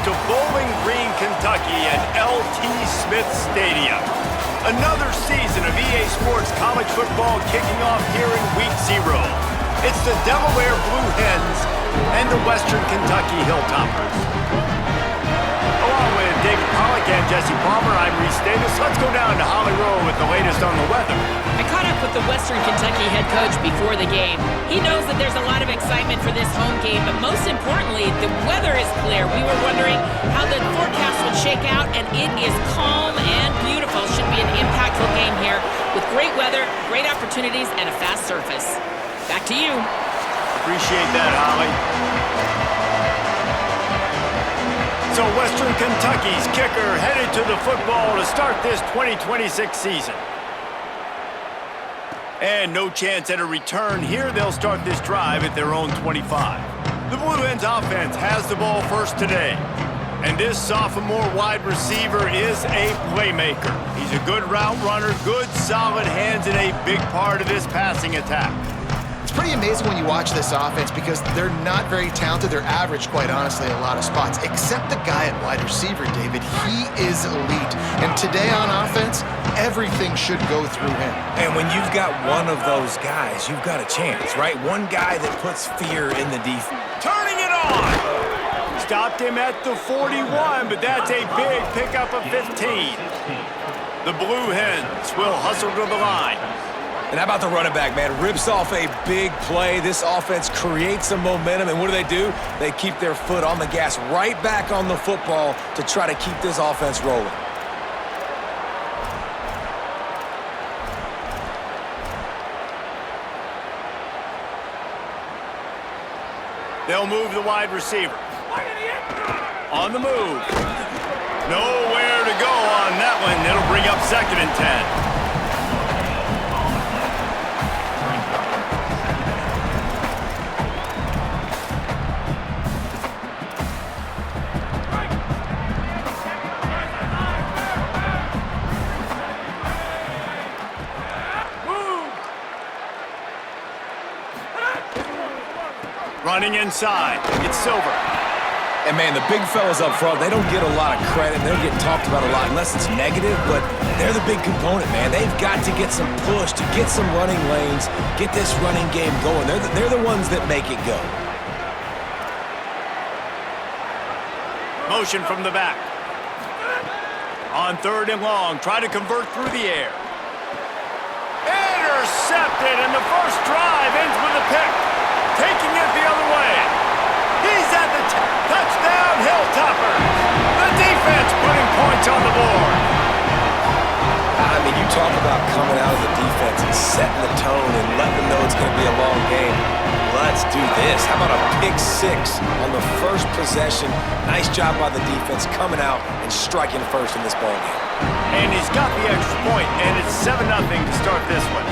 to Bowling Green, Kentucky at L.T. Smith Stadium. Another season of EA Sports college football kicking off here in Week 0. It's the Delaware Blue Hens and the Western Kentucky Hilltoppers. Along with David Pollack and Jesse Palmer, I'm Reese Davis. Let's go down to Holly Rowe with the latest on the weather. I caught up with the Western Kentucky head coach before the game. He knows that there's a lot of excitement for this home game, but most importantly, the weather is clear. We were wondering how the forecast would shake out, and it is calm and beautiful. Should be an impactful game here with great weather, great opportunities, and a fast surface. Back to you. Appreciate that, Holly. So Western Kentucky's kicker headed to the football to start this 2026 season. And no chance at a return here. They'll start this drive at their own 25. The Blue Hens offense has the ball first today. And this sophomore wide receiver is a playmaker. He's a good route runner, good solid hands, and a big part of this passing attack. It's pretty amazing when you watch this offense because they're not very talented. They're average, quite honestly, in a lot of spots, except the guy at wide receiver, David. He is elite. And today on offense, everything should go through him. And when you've got one of those guys, you've got a chance, right? One guy that puts fear in the defense. Turning it on! Stopped him at the 41, but that's a big pickup of 15. The Blue Hens will hustle to the line. And how about the running back, man? Rips off a big play. This offense creates some momentum, and what do? They keep their foot on the gas right back on the football to try to keep this offense rolling. They'll move the wide receiver. On the move. Nowhere to go on that one. It'll bring up 2nd and 10. Running inside, it's Silver. And, man, the big fellas up front, they don't get a lot of credit. They don't get talked about a lot unless it's negative, but they're the big component, man. They've got to get some push, to get some running lanes, get this running game going. They're the ones that make it go. Motion from the back. On 3rd and long, try to convert through the air. Intercepted, and the first drive ends with a pick. Taking it the other way. He's at the touchdown, Hilltoppers. The defense putting points on the board. I mean, you talk about coming out of the defense and setting the tone and letting them know it's going to be a long game. Let's do this. How about a pick 6 on the first possession? Nice job by the defense coming out and striking first in this ball game. And he's got the extra point, and it's 7-0 to start this one.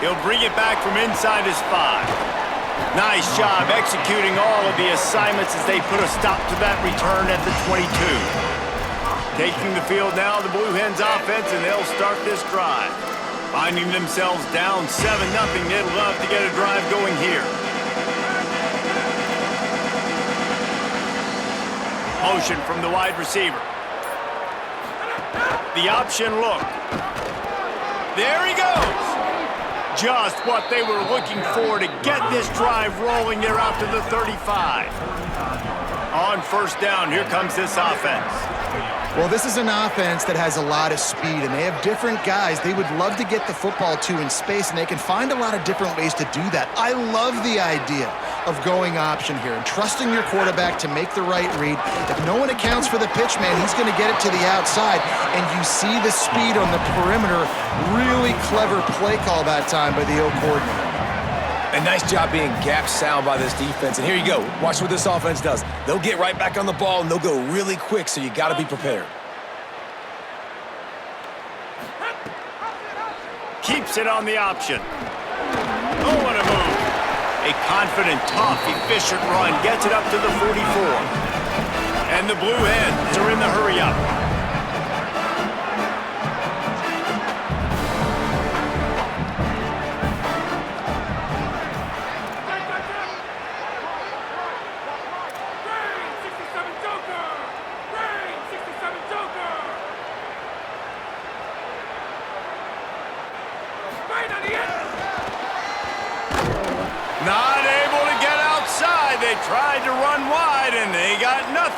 He'll bring it back from inside his 5. Nice job executing all of the assignments as they put a stop to that return at the 22. Taking the field now, the Blue Hens offense, and they'll start this drive. Finding themselves down 7-0, they'd love to get a drive going here. Motion from the wide receiver. The option look. There he goes. Just what they were looking for to get this drive rolling. They're out to the 35. On 1st down, here comes this offense. Well, this is an offense that has a lot of speed, and they have different guys they would love to get the football to in space, and they can find a lot of different ways to do that. I love the idea of going option here and trusting your quarterback to make the right read. If no one accounts for the pitch, man, he's going to get it to the outside, and you see the speed on the perimeter. Really clever play call that time by the O coordinator. And nice job being gap sound by this defense. And here you go. Watch what this offense does. They'll get right back on the ball, and they'll go really quick, so you got to be prepared. Keeps it on the option. Oh, what a move. A confident, tough, efficient run gets it up to the 44. And the Blue Hens are in the hurry-up.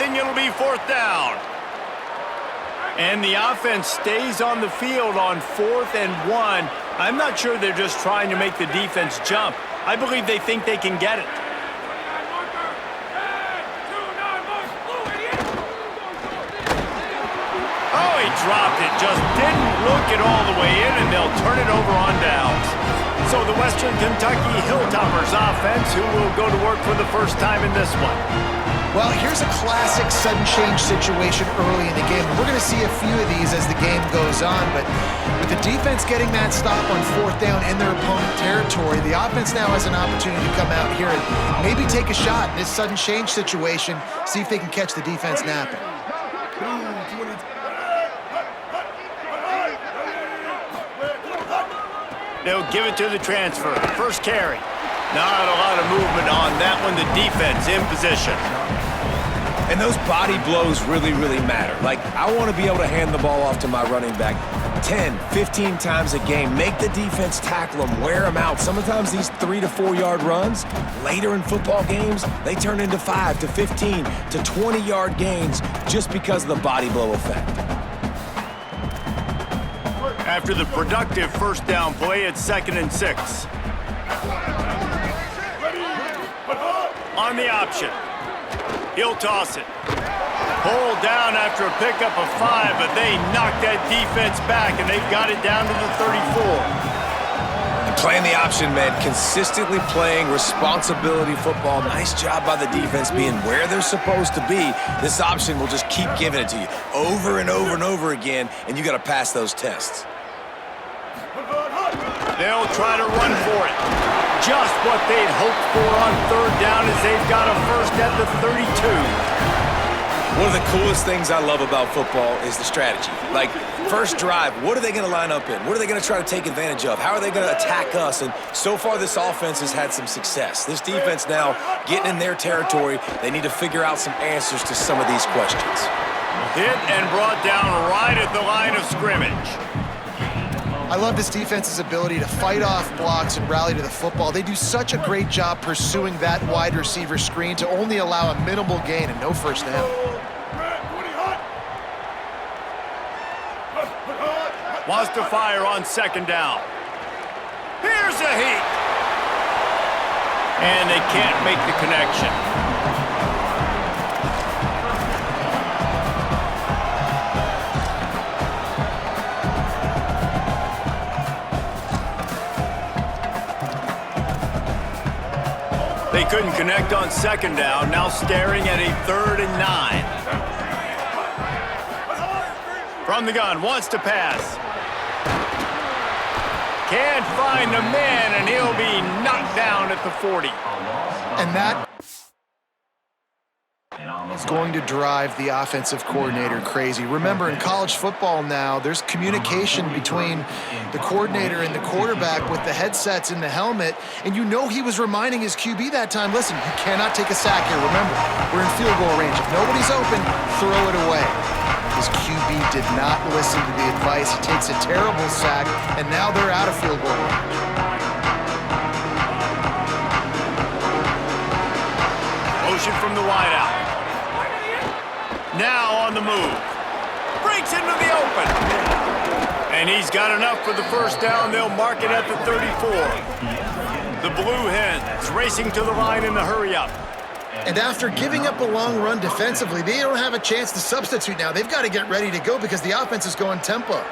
nothing. It'll be 4th down. And the offense stays on the field on 4th and 1. I'm not sure they're just trying to make the defense jump. I believe they think they can get it. Oh, he dropped it. Just didn't look it all the way in, and they'll turn it over on downs. So the Western Kentucky Hilltoppers offense, who will go to work for the first time in this one. Well, here's a classic sudden change situation early in the game. We're going to see a few of these as the game goes on, but with the defense getting that stop on 4th down in their opponent territory, the offense now has an opportunity to come out here and maybe take a shot in this sudden change situation, see if they can catch the defense napping. They'll give it to the transfer. First carry. Not a lot of movement on that one. The defense in position. And those body blows really, really matter. Like, I want to be able to hand the ball off to my running back 10, 15 times a game. Make the defense tackle them, wear them out. Sometimes these 3 to 4 yard runs, later in football games, they turn into 5 to 15 to 20 yard gains just because of the body blow effect. After the productive first down play, it's 2nd and 6. On the option. He'll toss it. Pulled down after a pickup of 5, but they knocked that defense back, and they got it down to the 34. And playing the option meant consistently playing responsibility football. Nice job by the defense being where they're supposed to be. This option will just keep giving it to you over and over and over again, and you got to pass those tests. They'll try to run for it. Just what they'd hoped for on 3rd down as they've got a first at the 32. One of the coolest things I love about football is the strategy. Like, first drive, what are they going to line up in? What are they going to try to take advantage of? How are they going to attack us? And so far, this offense has had some success. This defense now getting in their territory. They need to figure out some answers to some of these questions. Hit and brought down right at the line of scrimmage. I love this defense's ability to fight off blocks and rally to the football. They do such a great job pursuing that wide receiver screen to only allow a minimal gain and no first down. Wants to fire on 2nd down. Here's a heat. And they can't make the connection. They couldn't connect on 2nd down, now staring at a 3rd and 9. From the gun, wants to pass. Can't find the man, and he'll be knocked down at the 40. And that is going to drive the offensive coordinator crazy. Remember, in college football now, there's communication between the coordinator and the quarterback with the headsets in the helmet, and you know he was reminding his QB that time, listen, you cannot take a sack here. Remember, we're in field goal range. If nobody's open, throw it away. His QB did not listen to the advice. He takes a terrible sack, and now they're out of field goal range. Motion from the wideout. Now on the move. Breaks into the open. And he's got enough for the first down. They'll mark it at the 34. The Blue Hens racing to the line in the hurry-up. And after giving up a long run defensively, they don't have a chance to substitute now. They've got to get ready to go because the offense is going tempo.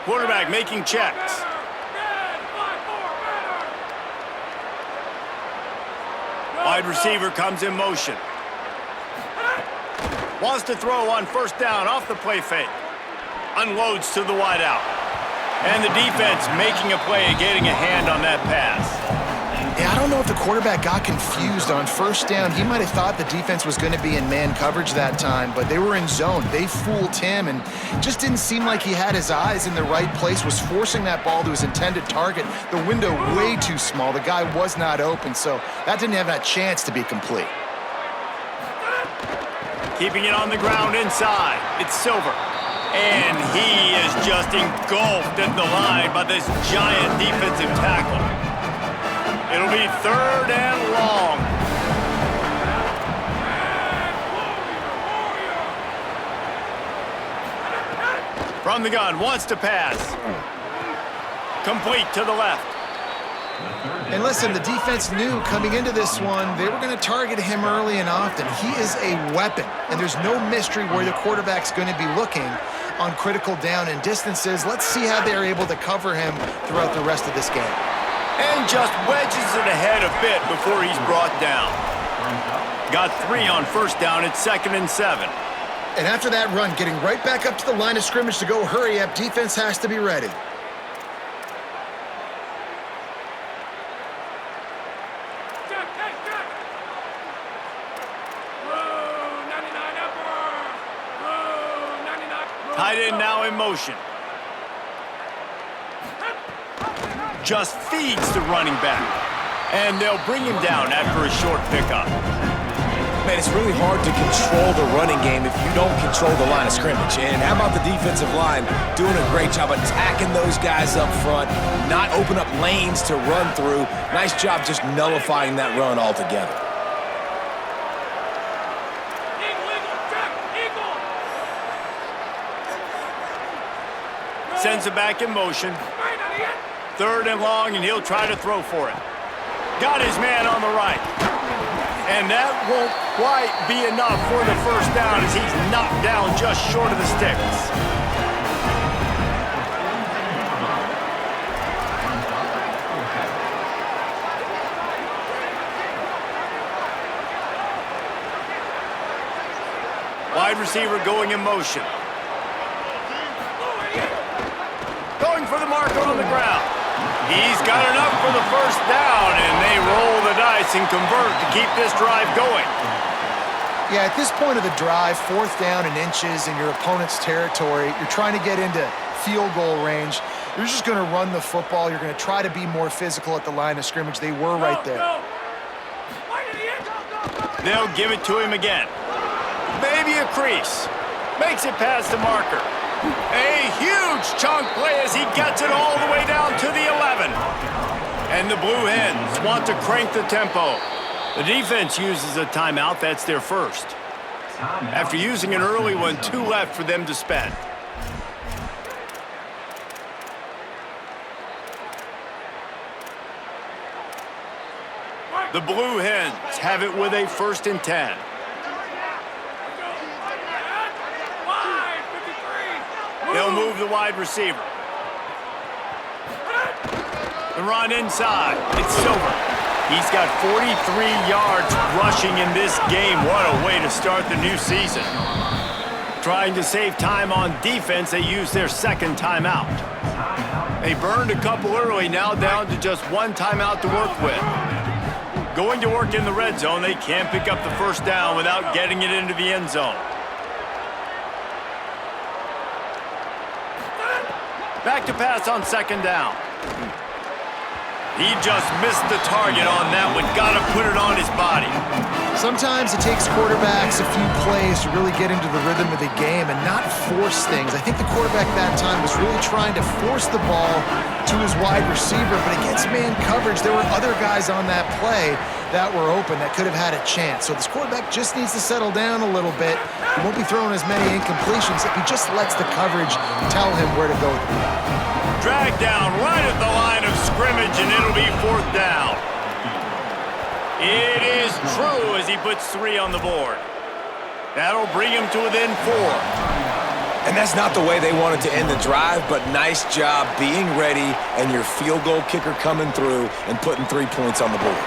Quarterback making checks. Wide receiver comes in motion. Wants to throw on 1st down off the play fake. Unloads to the wideout. And the defense making a play and getting a hand on that pass. Yeah, I don't know if the quarterback got confused on 1st down. He might have thought the defense was going to be in man coverage that time, but they were in zone. They fooled him and just didn't seem like he had his eyes in the right place, was forcing that ball to his intended target. The window way too small. The guy was not open, so that didn't have that chance to be complete. Keeping it on the ground inside. It's Silver. And he is just engulfed at the line by this giant defensive tackle. It'll be 3rd and long. From the gun, wants to pass. Complete to the left. And listen, the defense knew coming into this one, they were going to target him early and often. He is a weapon, and there's no mystery where the quarterback's going to be looking on critical down and distances. Let's see how they're able to cover him throughout the rest of this game. And just wedges it ahead a bit before he's brought down. Got 3 on first down at 2nd and 7. And after that run, getting right back up to the line of scrimmage to go hurry up, defense has to be ready. Tight end now in motion. Just feeds the running back. And they'll bring him down after a short pickup. Man, it's really hard to control the running game if you don't control the line of scrimmage. And how about the defensive line doing a great job attacking those guys up front, not open up lanes to run through. Nice job just nullifying that run altogether. Sends it back in motion. 3rd and long, and he'll try to throw for it. Got his man on the right. And that won't quite be enough for the first down as he's knocked down just short of the sticks. Wide receiver going in motion. Going for the marker on the ground. He's got enough for the first down, and they roll the dice and convert to keep this drive going. Yeah, at this point of the drive, 4th down and inches in your opponent's territory, you're trying to get into field goal range. You're just going to run the football. You're going to try to be more physical at the line of scrimmage. They were right there. They'll give it to him again. Maybe a crease. Makes it past the marker. A huge chunk play as he gets it all the way down to the 11. And the Blue Hens want to crank the tempo. The defense uses a timeout. That's their first. After using an early one, 2 left for them to spend. The Blue Hens have it with a 1st and 10. They'll move the wide receiver. The run inside. It's Silver. He's got 43 yards rushing in this game. What a way to start the new season. Trying to save time on defense, they use their 2nd timeout. They burned a couple early, now down to just 1 timeout to work with. Going to work in the red zone, they can't pick up the first down without getting it into the end zone. Back to pass on 2nd down. He just missed the target on that one. Got to put it on his body. Sometimes it takes quarterbacks a few plays to really get into the rhythm of the game and not force things. I think the quarterback that time was really trying to force the ball to his wide receiver, but against man coverage, there were other guys on that play that were open that could have had a chance. So this quarterback just needs to settle down a little bit. He won't be throwing as many incompletions if he just lets the coverage tell him where to go. Drag down right at the line of scrimmage, and it'll be 4th down. It is true as he puts 3 on the board. That'll bring him to within 4. And that's not the way they wanted to end the drive, but nice job being ready and your field goal kicker coming through and putting 3 points on the board.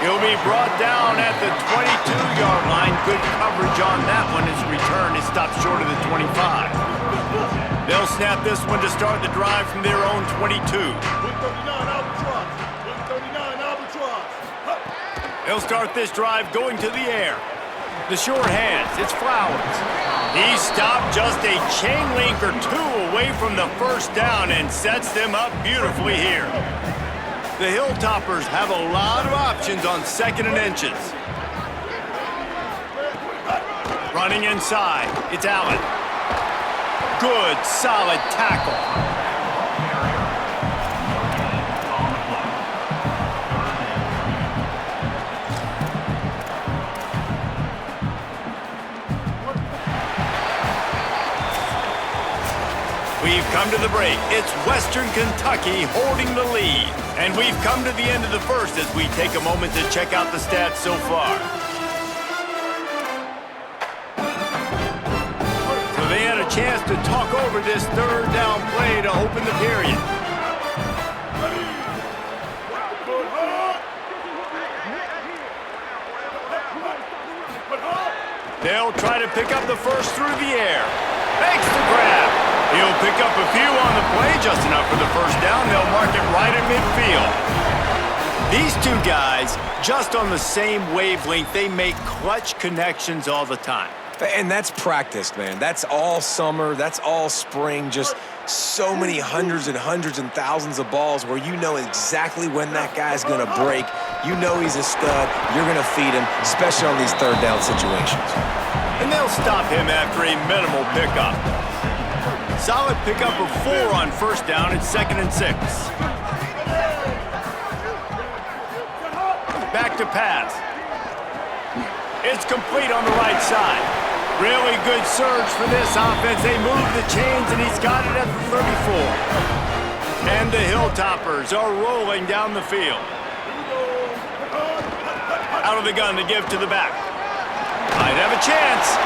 He'll be brought down at the 22-yard line. Good coverage on that one. His return is stopped short of the 25. They'll snap this one to start the drive from their own 22. They'll start this drive going to the air. The short hands, it's Flowers. He stopped just a chain link or 2 away from the first down and sets them up beautifully here. The Hilltoppers have a lot of options on 2nd and inches. Running inside, it's Allen. Good, solid tackle. We've come to the break. It's Western Kentucky holding the lead. And we've come to the end of the first as we take a moment to check out the stats so far. So they had a chance to talk over this third down play to open the period. They'll try to pick up the first through the air. Makes the grab. He'll pick up a few on the play, just enough for the first down. They'll mark it right at midfield. These two guys, just on the same wavelength, they make clutch connections all the time. And that's practiced, man. That's all summer. That's all spring. Just so many hundreds and thousands of balls where you know exactly when that guy's going to break. You know he's a stud. You're going to feed him, especially on these third down situations. And they'll stop him after a minimal pickup. Solid pickup of 4 on first down. It's 2nd and 6. Back to pass. It's complete on the right side. Really good surge for this offense. They move the chains, and he's got it at the 34. And the Hilltoppers are rolling down the field. Out of the gun to give to the back. Might have a chance.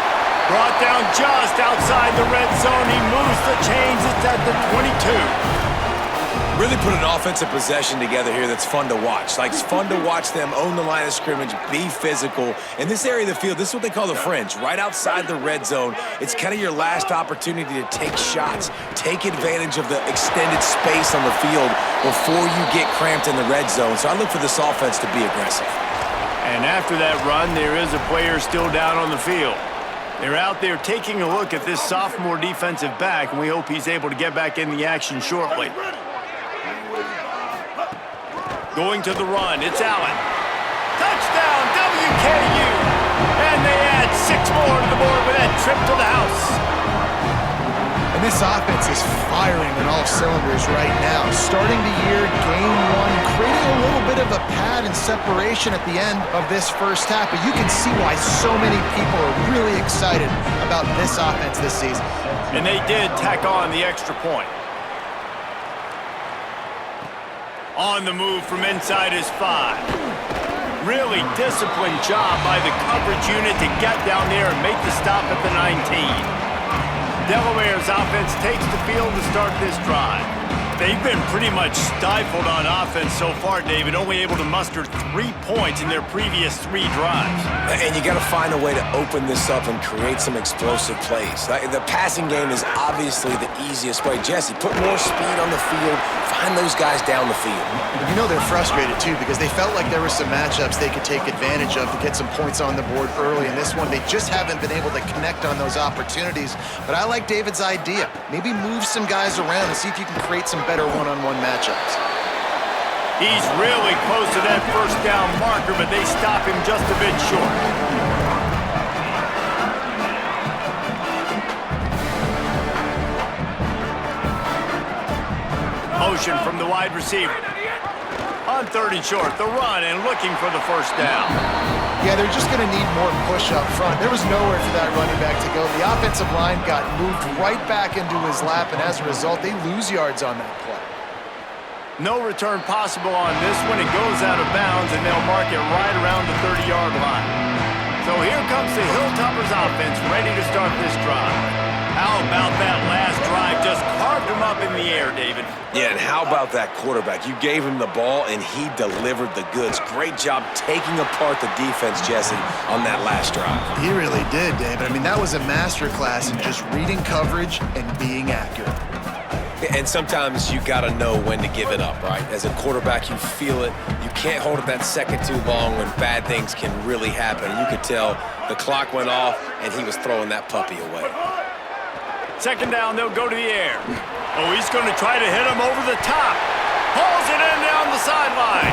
Brought down just outside the red zone. He moves the chains. It's at the 22. Really put an offensive possession together here that's fun to watch. Like, it's fun to watch them own the line of scrimmage, be physical. In this area of the field, this is what they call the fringe, right outside the red zone. It's kind of your last opportunity to take shots, take advantage of the extended space on the field before you get cramped in the red zone. So I look for this offense to be aggressive. And after that run, there is a player still down on the field. They're out there taking a look at this sophomore defensive back, and we hope he's able to get back in the action shortly. Going to the run, it's Allen. Touchdown, WKU! And they add 6 more to the board with that trip to the house. And this offense is firing on all cylinders right now. Starting the year, game 1, creating a little bit of a pad and separation at the end of this first half. But you can see why so many people are really excited about this offense this season. And they did tack on the extra point. On the move from inside his 5. Really disciplined job by the coverage unit to get down there and make the stop at the 19. Delaware's offense takes the field to start this drive. They've been pretty much stifled on offense so far, David, only able to muster 3 points in their previous 3 drives. And you got to find a way to open this up and create some explosive plays. The passing game is obviously the easiest way. Jesse, put more speed on the field, find those guys down the field. You know they're frustrated, too, because they felt like there were some matchups they could take advantage of to get some points on the board early. In this one, they just haven't been able to connect on those opportunities. But I like David's idea. Maybe move some guys around and see if you can create some better one-on-one matchups. He's really close to that first down marker, but they stop him just a bit short. Motion from the wide receiver. On 3rd and short, the run and looking for the first down. Yeah, they're just going to need more push up front. There was nowhere for that running back to go. The offensive line got moved right back into his lap, and as a result, they lose yards on that play. No return possible on this one. It goes out of bounds, and they'll mark it right around the 30-yard line. So here comes the Hilltoppers offense ready to start this drive. How about that last drive? Just carved him up in the air, David. Yeah, and how about that quarterback? You gave him the ball, and he delivered the goods. Great job taking apart the defense, Jesse, on that last drive. He really did, David. I mean, that was a masterclass in just reading coverage and being accurate. And sometimes you got to know when to give it up, right? As a quarterback, you feel it. You can't hold it that second too long when bad things can really happen. You could tell the clock went off, and he was throwing that puppy away. 2nd down, they'll go to the air. Oh, he's going to try to hit him over the top. Pulls it in down the sideline.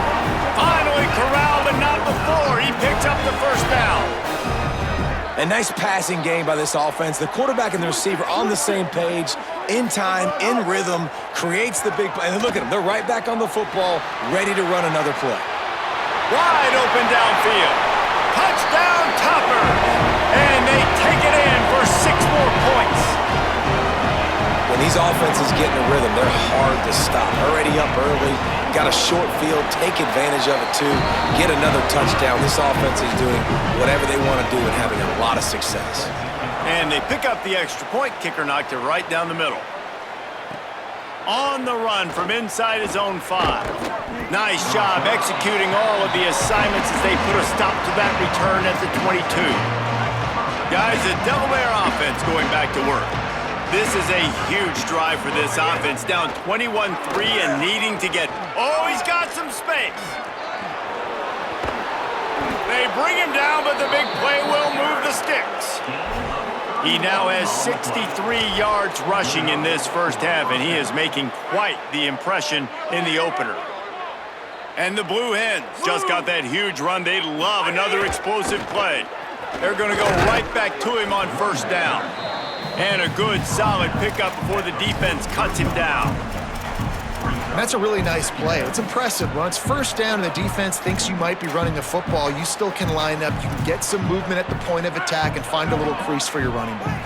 Finally corralled, but not before. He picks up the first down. A nice passing game by this offense. The quarterback and the receiver on the same page, in time, in rhythm, creates the big play. And look at them. They're right back on the football, ready to run another play. Wide open downfield. Touchdown, Toppers. And they take it in for 6 more points. When these offenses get in a rhythm. They're hard to stop. Already up early, got a short field, take advantage of it too, get another touchdown. This offense is doing whatever they want to do and having a lot of success. And they pick up the extra point. Kicker knocked it right down the middle. On the run from inside his own 5. Nice job executing all of the assignments as they put a stop to that return at the 22. Guys, the Delaware offense going back to work. This is a huge drive for this offense, down 21-3 and needing to get... Oh, he's got some space. They bring him down, but the big play will move the sticks. He now has 63 yards rushing in this first half, and he is making quite the impression in the opener. And the Blue Hens just got that huge run. They love another explosive play. They're going to go right back to him on first down. And a good, solid pickup before the defense cuts him down. And that's a really nice play. It's impressive. When it's first down and the defense thinks you might be running the football, you still can line up. You can get some movement at the point of attack and find a little crease for your running back.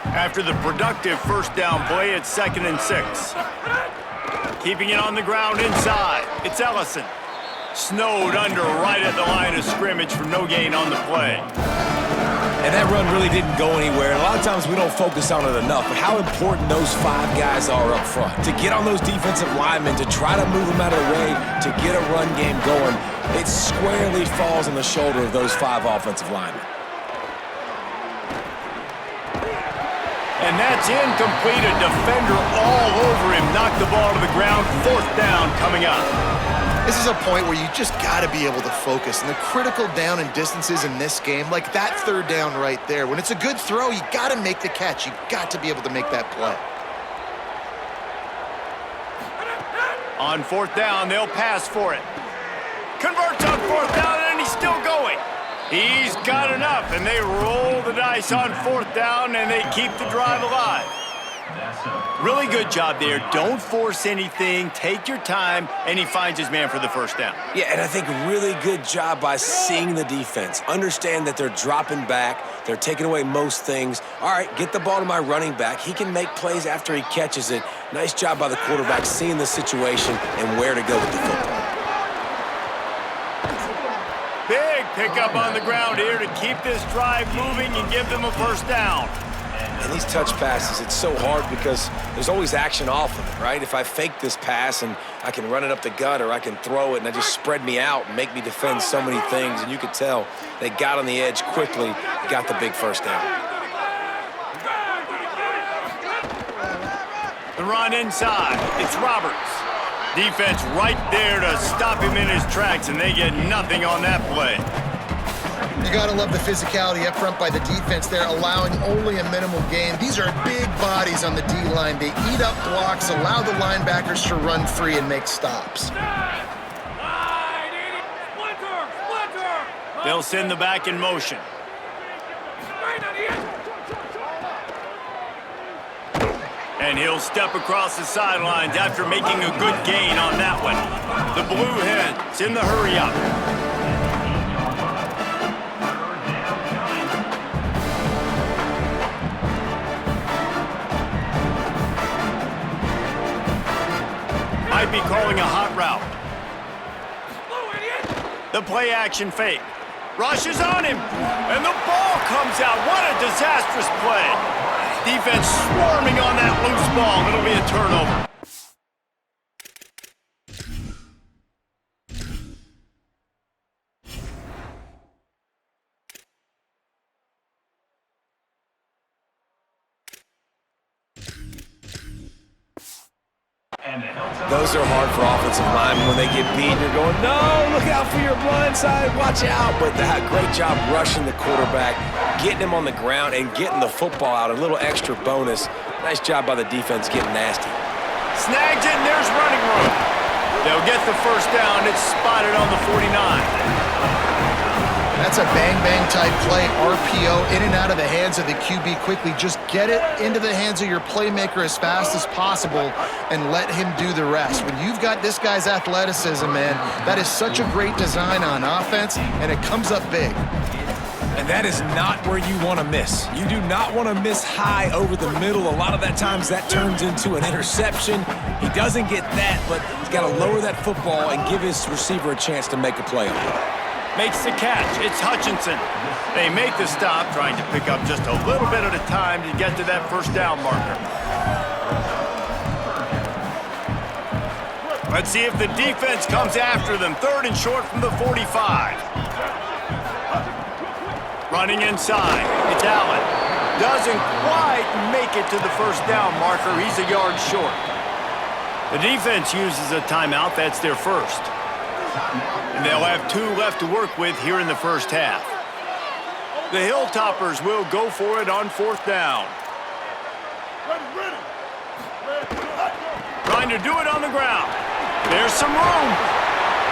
After the productive first down play, it's 2nd and 6. Keeping it on the ground inside. It's Ellison. Snowed under right at the line of scrimmage for no gain on the play. And that run really didn't go anywhere. And a lot of times we don't focus on it enough, but how important those 5 guys are up front. To get on those defensive linemen, to try to move them out of the way, to get a run game going, it squarely falls on the shoulder of those 5 offensive linemen. And that's incomplete. A defender all over him. Knocked the ball to the ground. 4th down coming up. This is a point where you just got to be able to focus. And the critical down and distances in this game, like that 3rd down right there, when it's a good throw, you got to make the catch. You got to be able to make that play. On 4th down, they'll pass for it. Converts on 4th down, and he's still going. He's got enough, and they roll the dice on 4th down, and they keep the drive alive. Really good job there. Don't force anything. Take your time, and he finds his man for the first down. Yeah, and I think really good job by seeing the defense. Understand that they're dropping back. They're taking away most things. All right, get the ball to my running back. He can make plays after he catches it. Nice job by the quarterback seeing the situation and where to go with the football. Big pickup on the ground here to keep this drive moving and give them a first down. And these touch passes, it's so hard because there's always action off of it, right? If I fake this pass and I can run it up the gut or I can throw it and I just spread me out and make me defend so many things, and you could tell they got on the edge quickly, got the big first down. The run inside, it's Roberts. Defense right there to stop him in his tracks, and they get nothing on that play. You got to love the physicality up front by the defense there, allowing only a minimal gain. These are big bodies on the D-line. They eat up blocks, allow the linebackers to run free and make stops. They'll send the back in motion. And he'll step across the sidelines after making a good gain on that one. The Blue Hens in the hurry-up. Might be calling a hot route. The play action fake. Rushes on him, and the ball comes out. What a disastrous play. Defense swarming on that loose ball. It'll be a turnover. Those are hard for offensive linemen when they get beat. You're going, no, look out for your blind side, watch out. But that great job rushing the quarterback, getting him on the ground, and getting the football out. A little extra bonus. Nice job by the defense getting nasty. Snags it, and there's running room. They'll get the first down. It's spotted on the 49. That's a bang-bang type play, RPO, in and out of the hands of the QB quickly. Just get it into the hands of your playmaker as fast as possible and let him do the rest. When you've got this guy's athleticism, man, that is such a great design on offense, and it comes up big. And that is not where you want to miss. You do not want to miss high over the middle. A lot of that times that turns into an interception. He doesn't get that, but he's got to lower that football and give his receiver a chance to make a play on it. Makes the catch. It's Hutchinson. They make the stop, trying to pick up just a little bit at a time to get to that first down marker. Let's see if the defense comes after them. 3rd and short from the 45. Running inside. It's Allen. Doesn't quite make it to the first down marker. He's a yard short. The defense uses a timeout. That's their first. And they'll have 2 left to work with here in the first half. The Hilltoppers will go for it on 4th down. Trying to do it on the ground. There's some room.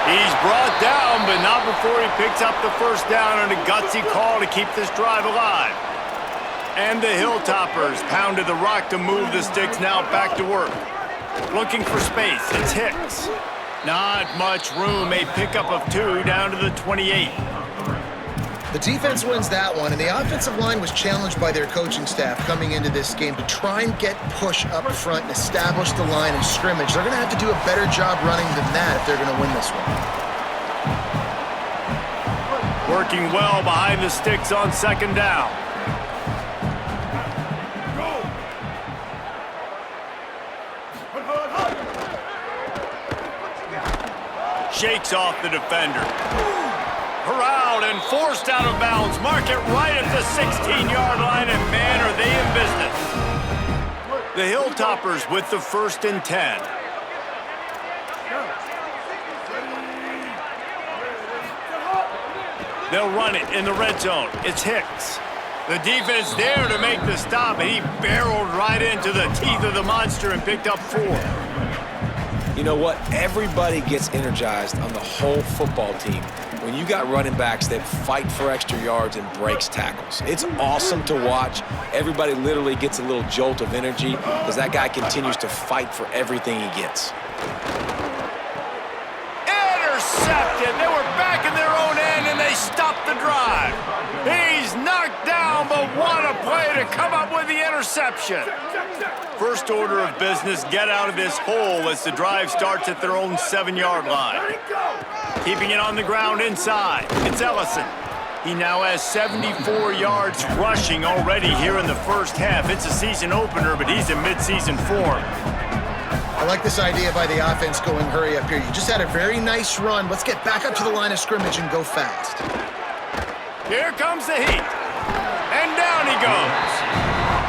He's brought down, but not before he picks up the first down on a gutsy call to keep this drive alive. And the Hilltoppers pounded the rock to move the sticks, now back to work. Looking for space, it's Hicks. Not much room, a pickup of 2 down to the 28. The defense wins that one, and the offensive line was challenged by their coaching staff coming into this game to try and get push up front and establish the line of scrimmage. They're going to have to do a better job running than that if they're going to win this one. Working well behind the sticks on 2nd down. Shakes off the defender. Corralled and forced out of bounds. Mark it right at the 16-yard line, and man, are they in business. The Hilltoppers with the 1st and 10. They'll run it in the red zone. It's Hicks. The defense there to make the stop, and he barreled right into the teeth of the monster and picked up 4. You know what? Everybody gets energized on the whole football team when you got running backs that fight for extra yards and breaks tackles. It's awesome to watch. Everybody literally gets a little jolt of energy as that guy continues to fight for everything he gets. Intercepted. They were back in their own end, and they stopped the drive. He's knocked down, but what a play to come up with the interception. First order of business, get out of this hole as the drive starts at their own 7-yard line. Keeping it on the ground inside, it's Ellison. He now has 74 yards rushing already here in the first half. It's a season opener, but he's in midseason form. I like this idea by the offense going hurry up here. You just had a very nice run. Let's get back up to the line of scrimmage and go fast. Here comes the heat. And down he goes.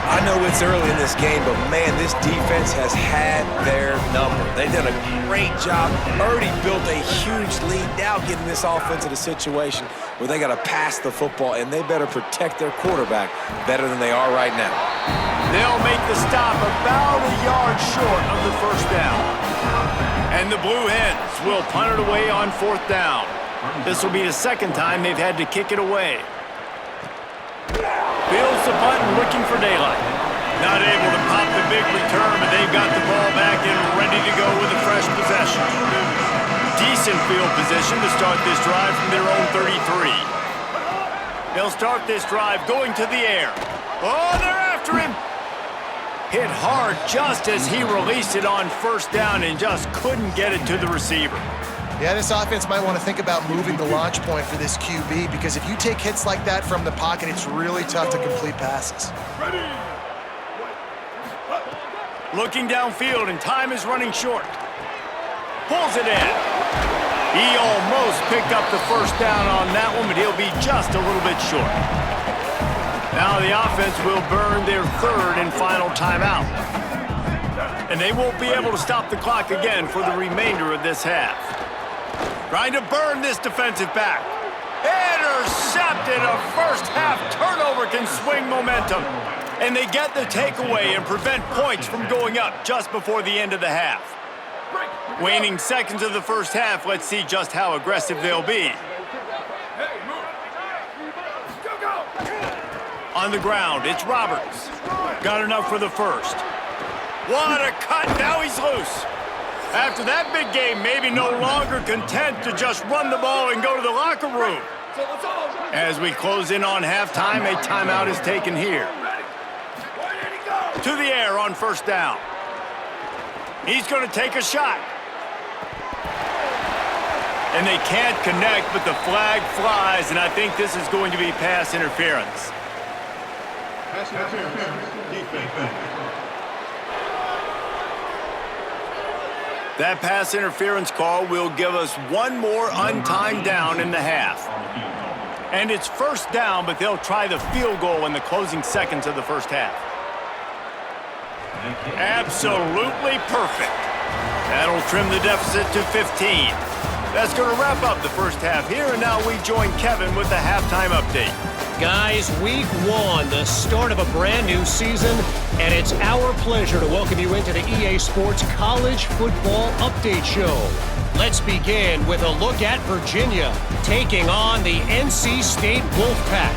I know it's early in this game, but man, this defense has had their number. They've done a great job, already built a huge lead, now getting this offense in a situation where they got to pass the football, and they better protect their quarterback better than they are right now. They'll make the stop about a yard short of the first down. And the Blue Hens will punt it away on 4th down. This will be the 2nd time they've had to kick it away. Fields the punt and looking for daylight. Not able to pop the big return, but they've got the ball back and ready to go with a fresh possession. Decent field position to start this drive from their own 33. They'll start this drive going to the air. Oh, they're after him. Hit hard just as he released it on 1st down and just couldn't get it to the receiver. Yeah, this offense might want to think about moving the launch point for this QB, because if you take hits like that from the pocket, it's really tough to complete passes. Looking downfield, and time is running short. Pulls it in. He almost picked up the first down on that one, but he'll be just a little bit short. Now the offense will burn their 3rd and final timeout. And they won't be able to stop the clock again for the remainder of this half. Trying to burn this defensive back. Intercepted. A first half turnover can swing momentum. And they get the takeaway and prevent points from going up just before the end of the half. Waning seconds of the first half, let's see just how aggressive they'll be. On the ground, it's Roberts. Got enough for the first. What a cut, now he's loose. After that big game, maybe no longer content to just run the ball and go to the locker room. As we close in on halftime, a timeout is taken here. To the air on first down. He's going to take a shot. And they can't connect, but the flag flies, and I think this is going to be pass interference. Pass interference. That pass interference call will give us one more untimed down in the half. And it's first down, but they'll try the field goal in the closing seconds of the first half. Absolutely perfect. That'll trim the deficit to 15. That's going to wrap up the first half here, and now we join Kevin with the halftime update. Guys, week one, the start of a brand new season, and it's our pleasure to welcome you into the EA Sports College Football Update Show. Let's begin with a look at Virginia taking on the NC State Wolfpack.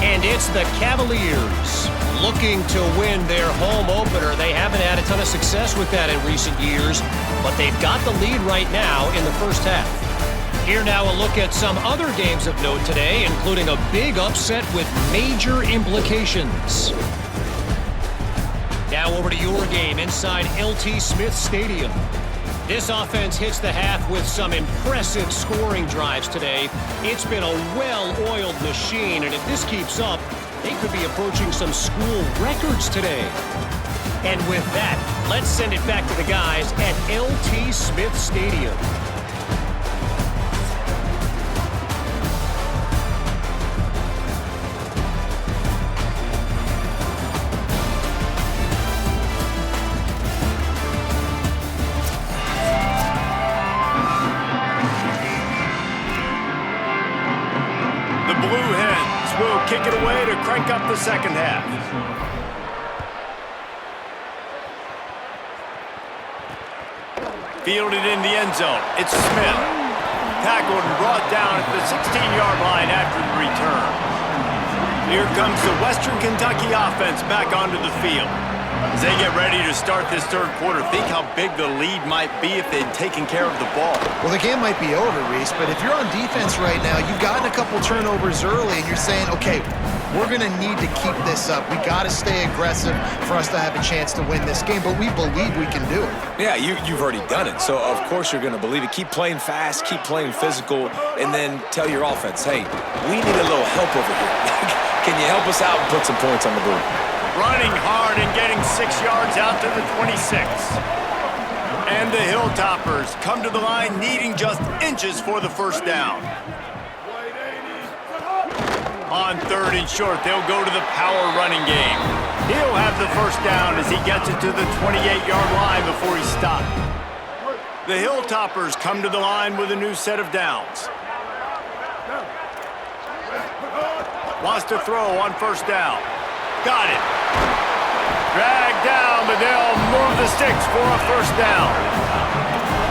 And it's the Cavaliers looking to win their home opener. They haven't had a ton of success with that in recent years, but they've got the lead right now in the first half. Here now a look at some other games of note today, including a big upset with major implications. Now over to your game inside LT Smith Stadium. This offense hits the half with some impressive scoring drives today. It's been a well-oiled machine, and if this keeps up, they could be approaching some school records today. And with that, let's send it back to the guys at LT Smith Stadium. Kick it away to crank up the second half. Fielded in the end zone. It's Smith. Tackled and brought down at the 16-yard line after the return. Here comes the Western Kentucky offense back onto the field. As they get ready to start this third quarter, think how big the lead might be if they'd taken care of the ball. Well, the game might be over, Reese, but if you're on defense right now, you've gotten a couple turnovers early, and you're saying, okay, we're going to need to keep this up. We got to stay aggressive for us to have a chance to win this game, but we believe we can do it. Yeah, you've already done it, so of course you're going to believe it. Keep playing fast, keep playing physical, and then tell your offense, hey, we need a little help over here. Can you help us out and put some points on the board? Running hard and getting 6 yards out to the 26. And the Hilltoppers come to the line needing just inches for the first down. On third and short, they'll go to the power running game. He'll have the first down as he gets it to the 28-yard line before he's stopped. The Hilltoppers come to the line with a new set of downs. Wants to throw on first down. Got it. Dragged down, but they'll move the sticks for a first down.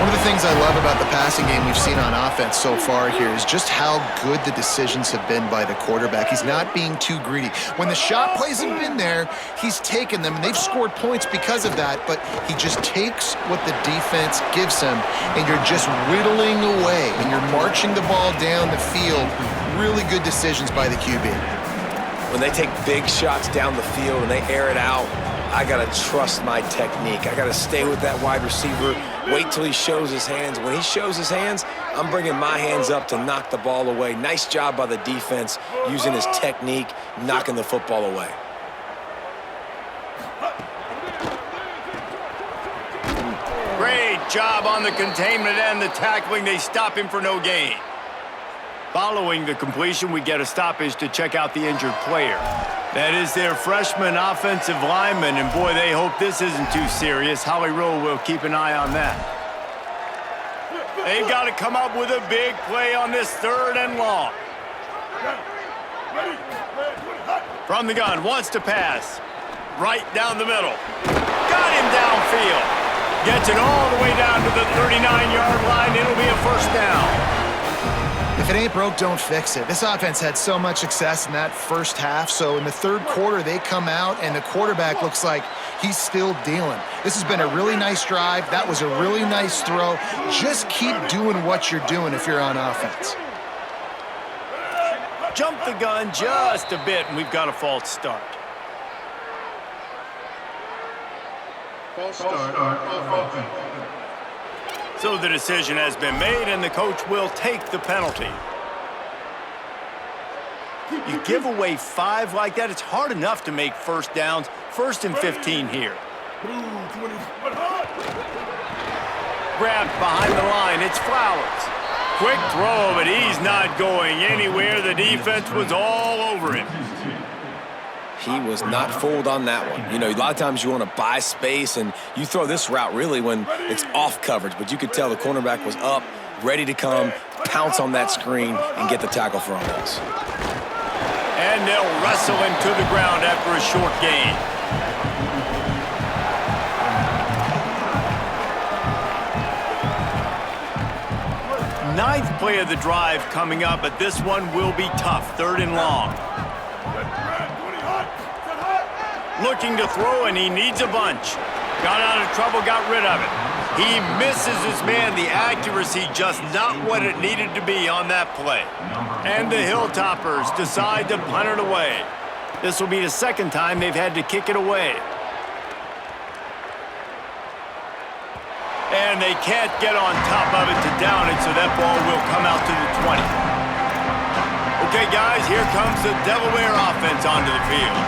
One of the things I love about the passing game we've seen on offense so far here is just how good the decisions have been by the quarterback. He's not being too greedy. When the shot plays have been there, he's taken them, and they've scored points because of that, but he just takes what the defense gives him, and you're just whittling away, and you're marching the ball down the field. Really good decisions by the QB. When they take big shots down the field and they air it out, I got to trust my technique. I got to stay with that wide receiver, wait till he shows his hands. When he shows his hands, I'm bringing my hands up to knock the ball away. Nice job by the defense using his technique, knocking the football away. Great job on the containment and the tackling. They stop him for no gain. Following the completion, we get a stoppage to check out the injured player. That is their freshman offensive lineman, and boy, they hope this isn't too serious. Holly Rowe will keep an eye on that. They've got to come up with a big play on this third and long. From the gun, wants to pass. Right down the middle. Got him downfield. Gets it all the way down to the 39-yard line. It'll be a first down. If it ain't broke, don't fix it. This offense had so much success in that first half, so in the third quarter, they come out, and the quarterback looks like he's still dealing. This has been a really nice drive. That was a really nice throw. Just keep doing what you're doing if you're on offense. Jumped the gun just a bit, and we've got a false start. False start. Offense. So the decision has been made, and the coach will take the penalty. You give away 5 like that, it's hard enough to make first downs. 1st and 15 here. Grabbed behind the line, it's Flowers. Quick throw, but he's not going anywhere. The defense was all over him. He was not fooled on that one. You know, a lot of times you want to buy space, and you throw this route really when it's off coverage, but you could tell the cornerback was up, ready to come, pounce on that screen, and get the tackle for almost. And they'll wrestle him to the ground after a short gain. Ninth play of the drive coming up, but this one will be tough. 3rd and long. Looking to throw, and he needs a bunch. Got out of trouble, got rid of it. He misses his man. The accuracy just not what it needed to be on that play. And the Hilltoppers decide to punt it away. This will be the 2nd time they've had to kick it away. And they can't get on top of it to down it, so that ball will come out to the 20. Okay, guys, here comes the Delaware offense onto the field.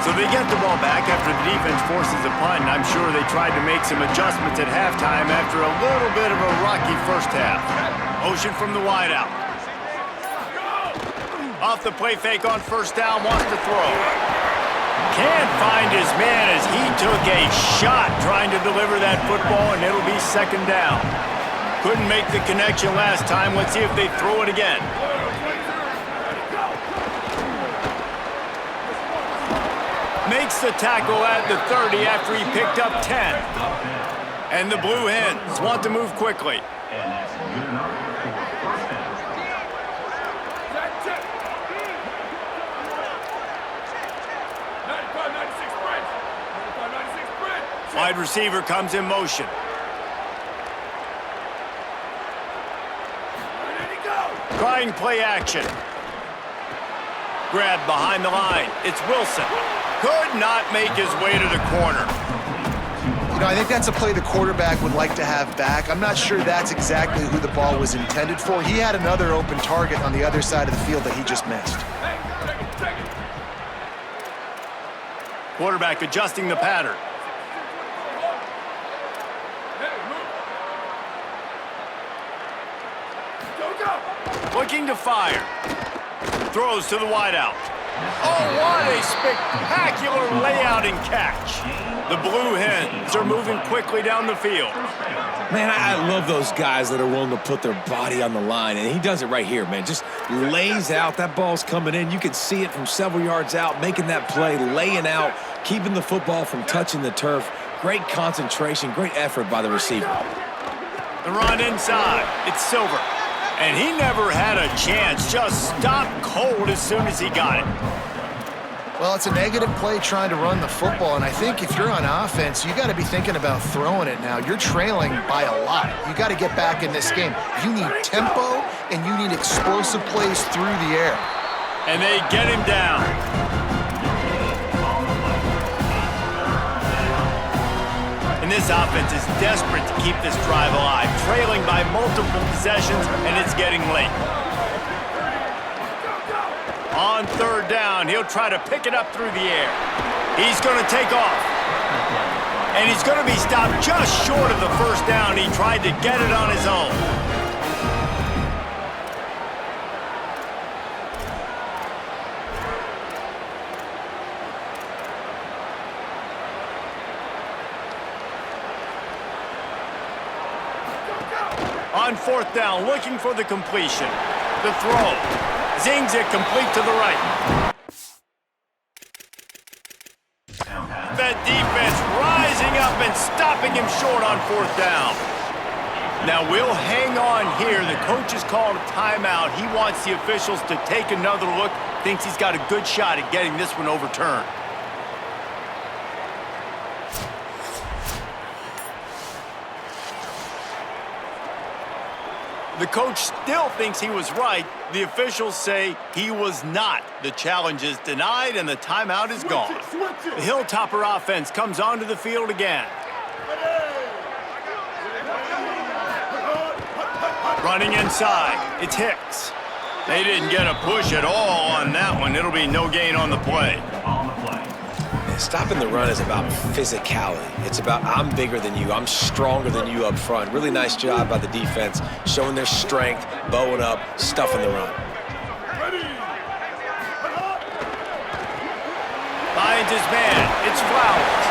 So they get the ball back after the defense forces a punt, and I'm sure they tried to make some adjustments at halftime after a little bit of a rocky first half. Motion from the wideout. Off the play fake on 1st down, wants to throw. Can't find his man as he took a shot trying to deliver that football, and it'll be 2nd down. Couldn't make the connection last time. Let's see if they throw it again. Makes the tackle at the 30 after he picked up 10. And the Blue Hens want to move quickly. Wide receiver comes in motion. Trying play action. Grabbed behind the line. It's Wilson. Could not make his way to the corner. You know, I think that's a play the quarterback would like to have back. I'm not sure that's exactly who the ball was intended for. He had another open target on the other side of the field that he just missed. Quarterback adjusting the pattern. Looking to fire. Throws to the wideout. Oh, what a spectacular layout and catch. The Blue Hens are moving quickly down the field. Man, I love those guys that are willing to put their body on the line, and he does it right here, man. Just lays out. That ball's coming in. You can see it from several yards out, making that play, laying out, keeping the football from touching the turf. Great concentration, great effort by the receiver. The run inside. It's Silver. And he never had a chance. Just stopped cold as soon as he got it. Well, it's a negative play trying to run the football, and I think if you're on offense, you got to be thinking about throwing it now. You're trailing by a lot. You got to get back in this game. You need tempo, and you need explosive plays through the air. And they get him down. And this offense is desperate to keep this drive alive, trailing by multiple possessions, and it's getting late. On 3rd down, he'll try to pick it up through the air. He's going to take off. And he's going to be stopped just short of the 1st down. He tried to get it on his own. On 4th down, looking for the completion. The throw. Zings it complete to the right. That defense rising up and stopping him short on 4th down. Now we'll hang on here. The coach has called a timeout. He wants the officials to take another look. Thinks he's got a good shot at getting this one overturned. The coach still thinks he was right. The officials say he was not. The challenge is denied, and the timeout is gone. The Hilltopper offense comes onto the field again. Running inside, it's Hicks. They didn't get a push at all on that one. It'll be no gain on the play. Stopping the run is about physicality. It's about I'm bigger than you, I'm stronger than you up front. Really nice job by the defense, showing their strength, bowing up, stuffing the run. Finds his man. It's Flowers.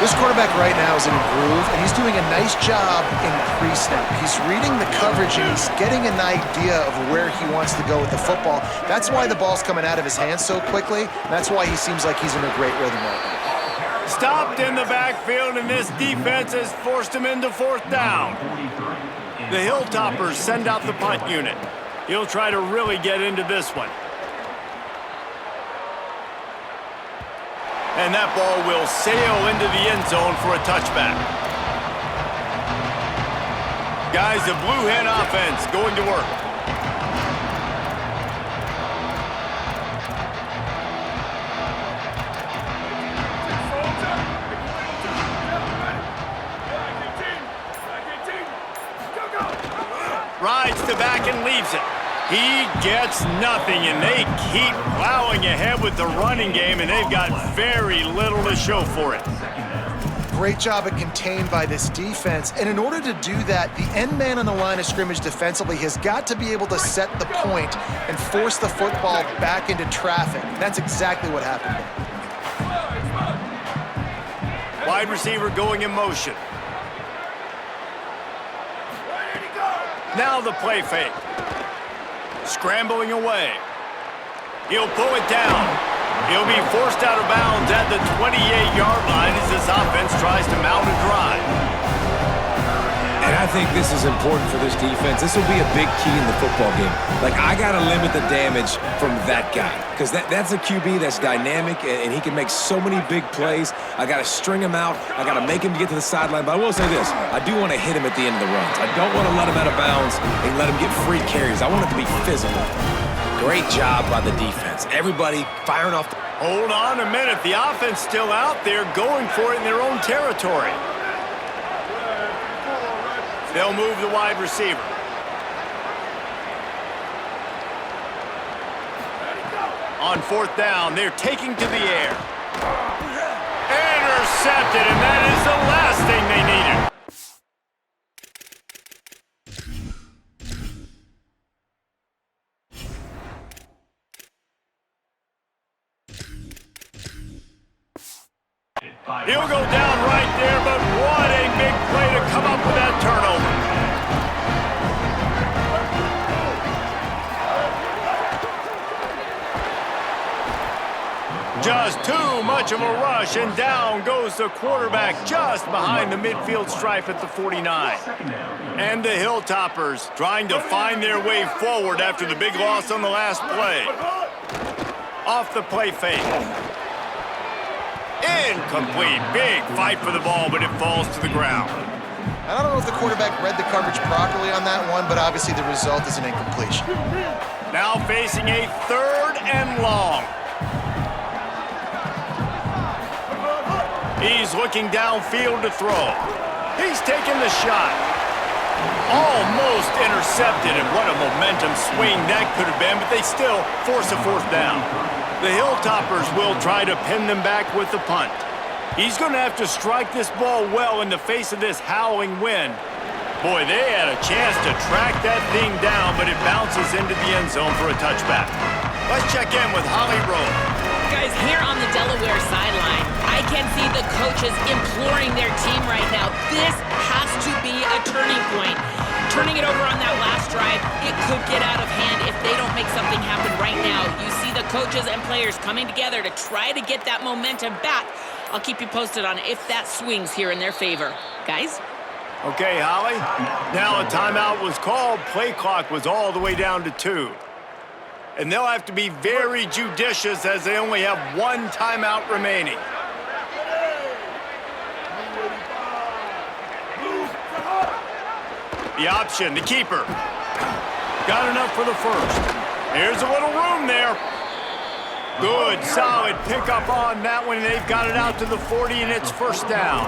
This quarterback right now is in a groove, and he's doing a nice job in pre-snap. He's reading the coverage, and he's getting an idea of where he wants to go with the football. That's why the ball's coming out of his hands so quickly, and that's why he seems like he's in a great rhythm right now. Stopped in the backfield, and this defense has forced him into fourth down. The Hilltoppers send out the punt unit. He'll try to really get into this one. And that ball will sail into the end zone for a touchback. Guys, the Blue Hen offense going to work. Rides to back and leaves it. He gets nothing, and they keep plowing ahead with the running game, and they've got very little to show for it. Great job at contained by this defense, and in order to do that, the end man on the line of scrimmage defensively has got to be able to set the point and force the football back into traffic. That's exactly what happened there. Wide receiver going in motion. Now the play fake. Scrambling away. He'll pull it down. He'll be forced out of bounds at the 28-yard line as this offense tries to mount a drive. And I think this is important for this defense. This will be a big key in the football game. Like, I got to limit the damage from that guy because that's a QB that's dynamic, and he can make so many big plays. I got to string him out. I got to make him get to the sideline. But I will say this. I do want to hit him at the end of the runs. I don't want to let him out of bounds and let him get free carries. I want it to be physical. Great job by the defense. Everybody firing off. Hold on a minute. The offense still out there going for it in their own territory. They'll move the wide receiver. On fourth down, they're taking to the air. Intercepted, and that is the last thing they needed. He'll go down right there, but what a big play to come up with that turnover. Just too much of a rush, and down goes the quarterback just behind the midfield stripe at the 49. And the Hilltoppers trying to find their way forward after the big loss on the last play. Off the play fake. Incomplete. Big fight for the ball, but it falls to the ground. I don't know if the quarterback read the coverage properly on that one, but obviously the result is an incompletion. Now facing a third and long. He's looking downfield to throw. He's taking the shot. Almost intercepted, and what a momentum swing that could have been, but they still force a fourth down. The Hilltoppers will try to pin them back with the punt. He's going to have to strike this ball well in the face of this howling wind. Boy, they had a chance to track that thing down, but it bounces into the end zone for a touchback. Let's check in with Holly Rowe. Guys, here on the Delaware sideline, I can see the coaches imploring their team right now. This has to be a turning point. Turning it over on that last drive, it could get out of hand if they don't make something happen right now. You see the coaches and players coming together to try to get that momentum back. I'll keep you posted on if that swings here in their favor. Guys? Okay, Holly. Now a timeout was called. Play clock was all the way down to 2. And they'll have to be very judicious as they only have one timeout remaining. The option, the keeper. Got enough for the first. Here's a little room there. Good, solid pickup on that one. They've got it out to the 40, and it's first down.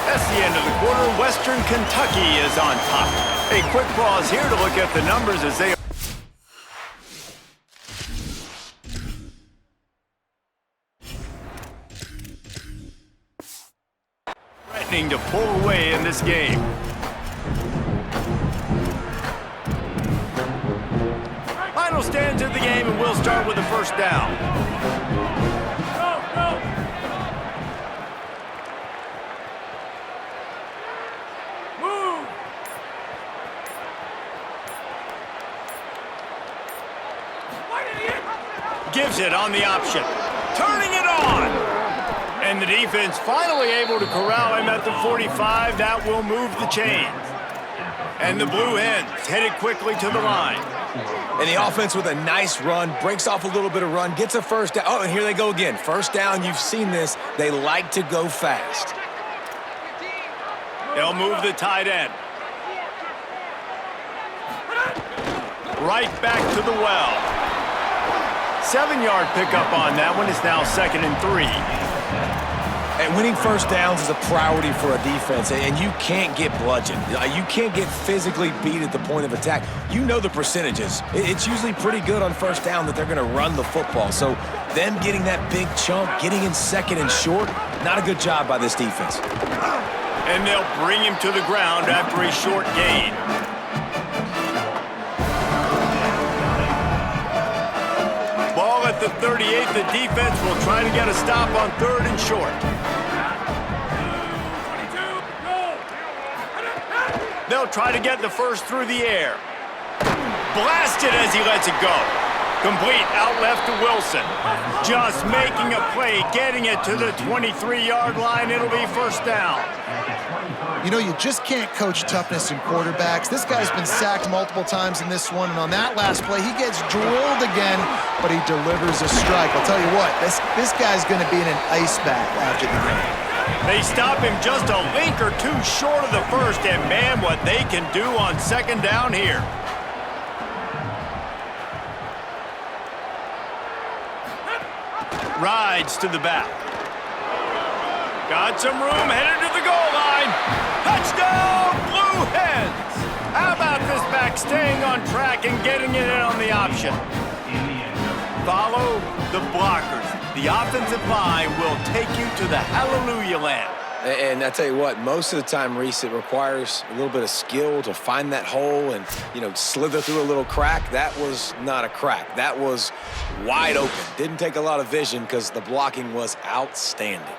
That's the end of the quarter. Western Kentucky is on top. A quick pause here to look at the numbers as they threatening to pull away in this game. Final stands of the game, and we'll start with the first down. Gives it on the option. Turning it on. And the defense finally able to corral him at the 45. That will move the chains. And the Blue Hens headed quickly to the line. And the offense with a nice run, breaks off a little bit of run, gets a first down. Oh, and here they go again. First down, you've seen this. They like to go fast. They'll move the tight end. Right back to the well. 7-yard pickup on that one. Is now 2nd and 3. And winning first downs is a priority for a defense, and you can't get bludgeoned. You can't get physically beat at the point of attack. You know the percentages. It's usually pretty good on first down that they're going to run the football. So them getting that big chunk, getting in 2nd and short, not a good job by this defense. And they'll bring him to the ground after a short gain. Ball at the 38. The defense will try to get a stop on 3rd and short. They'll try to get the first through the air. Blasted as he lets it go. Complete out left to Wilson. Just making a play, getting it to the 23-yard line. It'll be first down. You know, you just can't coach toughness in quarterbacks. This guy's been sacked multiple times in this one, and on that last play, he gets drilled again, but he delivers a strike. I'll tell you what, this guy's going to be in an ice bath after the game. They stop him just a link or two short of the first, and man, what they can do on 2nd down here. Rides to the back. Got some room, headed to the goal line. Touchdown, Blue Hens! How about this back staying on track and getting it in on the option? Follow the blockers. The offensive line will take you to the hallelujah land. And I tell you what, most of the time, Reese, it requires a little bit of skill to find that hole and, slither through a little crack. That was not a crack. That was wide open. Didn't take a lot of vision because the blocking was outstanding.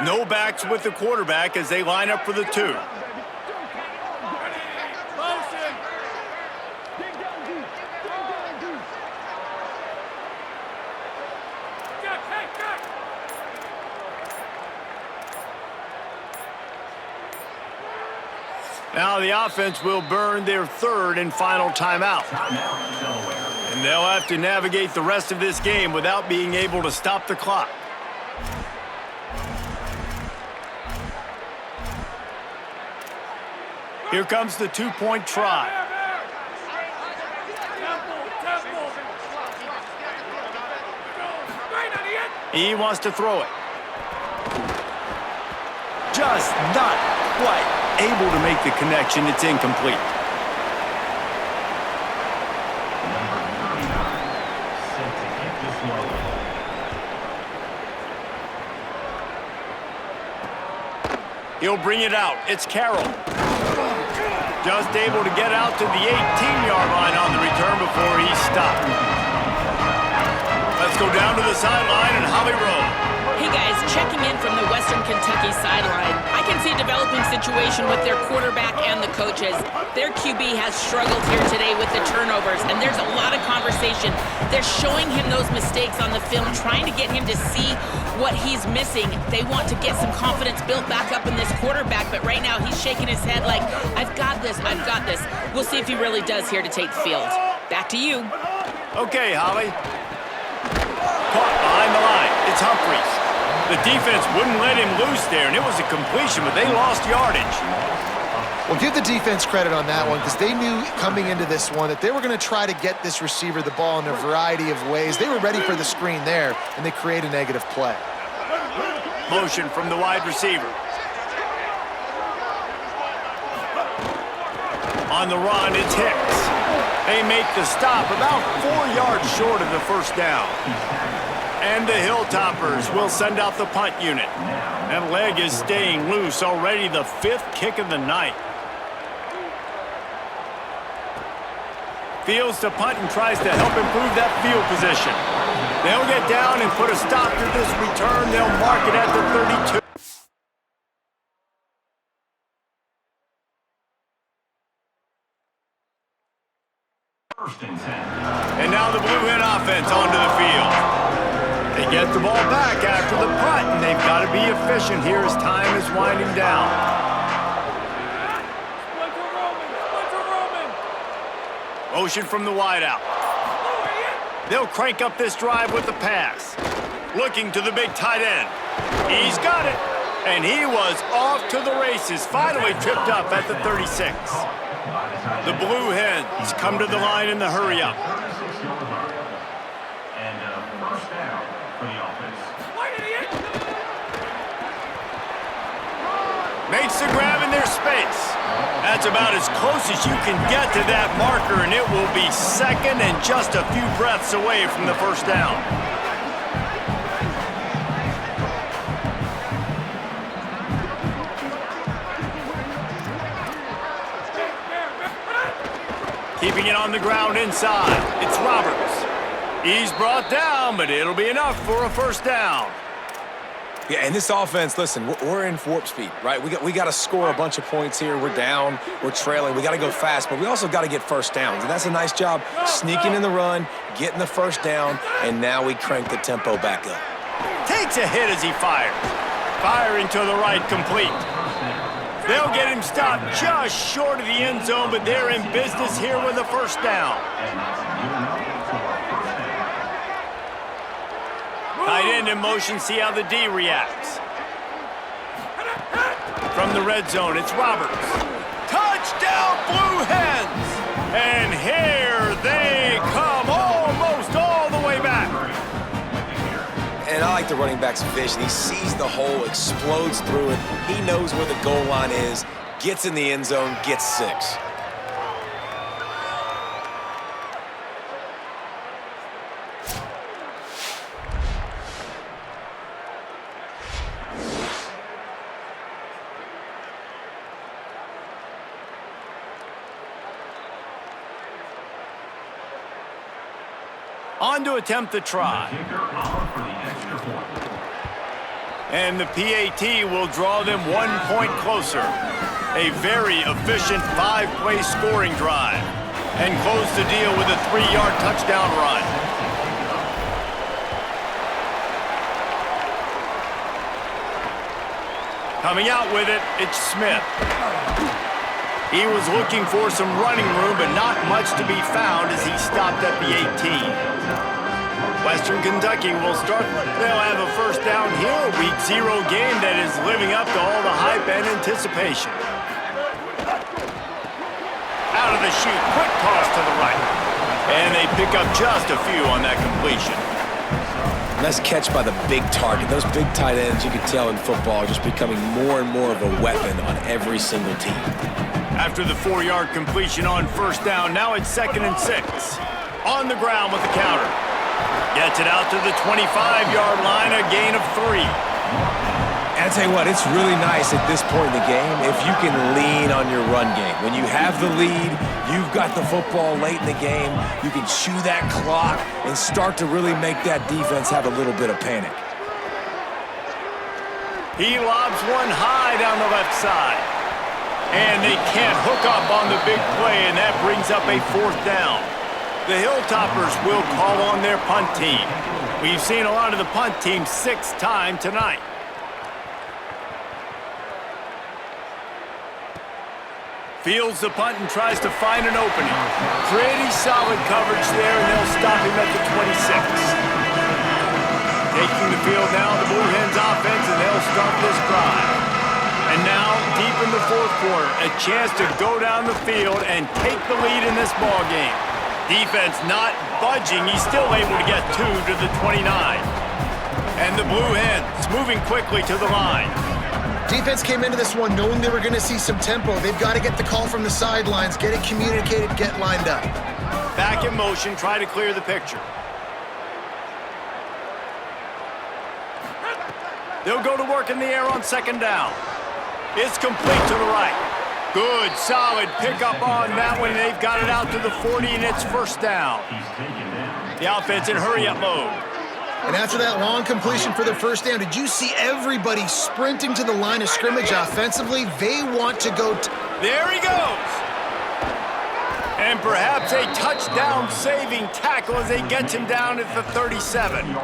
No backs with the quarterback as they line up for the 2. Now the offense will burn their 3rd and final timeout. And they'll have to navigate the rest of this game without being able to stop the clock. Here comes the 2-point try. He wants to throw it. Just not quite able to make the connection. It's incomplete. He'll bring it out. It's Carroll. Just able to get out to the 18-yard line on the return before he's stopped. Let's go down to the sideline and Holly Rowe. Hey guys, checking in from the Western Kentucky sideline. I can see a developing situation with their quarterback and the coaches. Their QB has struggled here today with the turnovers, and there's a lot of conversation. They're showing him those mistakes on the film, trying to get him to see what he's missing. They want to get some confidence built back up in this quarterback, but right now he's shaking his head like, I've got this, I've got this. We'll see if he really does here to take the field. Back to you. Okay, Holly. Caught behind the line. It's Humphreys. The defense wouldn't let him loose there, and it was a completion, but they lost yardage. Well, give the defense credit on that one because they knew coming into this one that they were going to try to get this receiver the ball in a variety of ways. They were ready for the screen there, and they create a negative play. Motion from the wide receiver. On the run, it's Hicks. They make the stop about 4 yards short of the first down. And the Hilltoppers will send out the punt unit. That leg is staying loose, already the 5th kick of the night. Fields to punt and tries to help improve that field position. They'll get down and put a stop to this return. They'll mark it at the 32. And now the Blue Hen offense onto the field. They get the ball back after the punt, and they've got to be efficient here as time is winding down. Motion from the wideout. They'll crank up this drive with the pass. Looking to the big tight end. He's got it. And he was off to the races, finally tripped up at the 36. The Blue Hens come to the line in the hurry-up. And first down for the offense. Makes the grab in their space. That's about as close as you can get to that marker, and it will be second and just a few breaths away from the first down. Keeping it on the ground inside. It's Roberts. He's brought down, but it'll be enough for a first down. Yeah, and this offense, listen, we're in warp speed, right? We got to score a bunch of points here. We're down, we're trailing. We got to go fast, but we also got to get first downs. And that's a nice job sneaking in the run, getting the first down, and now we crank the tempo back up. Takes a hit as he fires. Firing to the right, complete. They'll get him stopped just short of the end zone, but they're in business here with a first down. Tight end in motion, see how the D reacts. From the red zone, it's Roberts. Touchdown, Blue Hens! And here they come, almost all the way back. And I like the running back's vision. He sees the hole, explodes through it. He knows where the goal line is, gets in the end zone, gets 6. On to attempt the try. And the PAT will draw them 1 point closer. A very efficient 5-play scoring drive. And close the deal with a 3-yard touchdown run. Coming out with it, it's Smith. He was looking for some running room, but not much to be found as he stopped at the 18. Western Kentucky will start. They'll have a first down here, a Week 0 game that is living up to all the hype and anticipation. Out of the chute, quick toss to the right. And they pick up just a few on that completion. Nice catch by the big target. Those big tight ends, you can tell in football, are just becoming more and more of a weapon on every single team. After the 4-yard completion on first down, now it's 2nd and 6. On the ground with the counter. Gets it out to the 25-yard line, a gain of 3. And I tell you what, it's really nice at this point in the game if you can lean on your run game. When you have the lead, you've got the football late in the game, you can chew that clock and start to really make that defense have a little bit of panic. He lobs one high down the left side. And they can't hook up on the big play, and that brings up a 4th down. The Hilltoppers will call on their punt team. We've seen a lot of the punt team 6 times tonight. Fields the punt and tries to find an opening. Pretty solid coverage there, and they'll stop him at the 26. Taking the field now, the Blue Hens offense, and they'll start this drive. And now, deep in the 4th quarter, a chance to go down the field and take the lead in this ball game. Defense not budging. He's still able to get 2 to the 29. And the Blue Hens moving quickly to the line. Defense came into this one knowing they were going to see some tempo. They've got to get the call from the sidelines, get it communicated, get lined up. Back in motion, try to clear the picture. They'll go to work in the air on 2nd down. It's complete to the right. Good, solid pickup on that one. They've got it out to the 40, and it's 1st down. The offense in hurry-up mode. And after that long completion for the 1st down, did you see everybody sprinting to the line of scrimmage offensively? They want to go. There he goes. And perhaps a touchdown-saving tackle as they get him down at the 37. And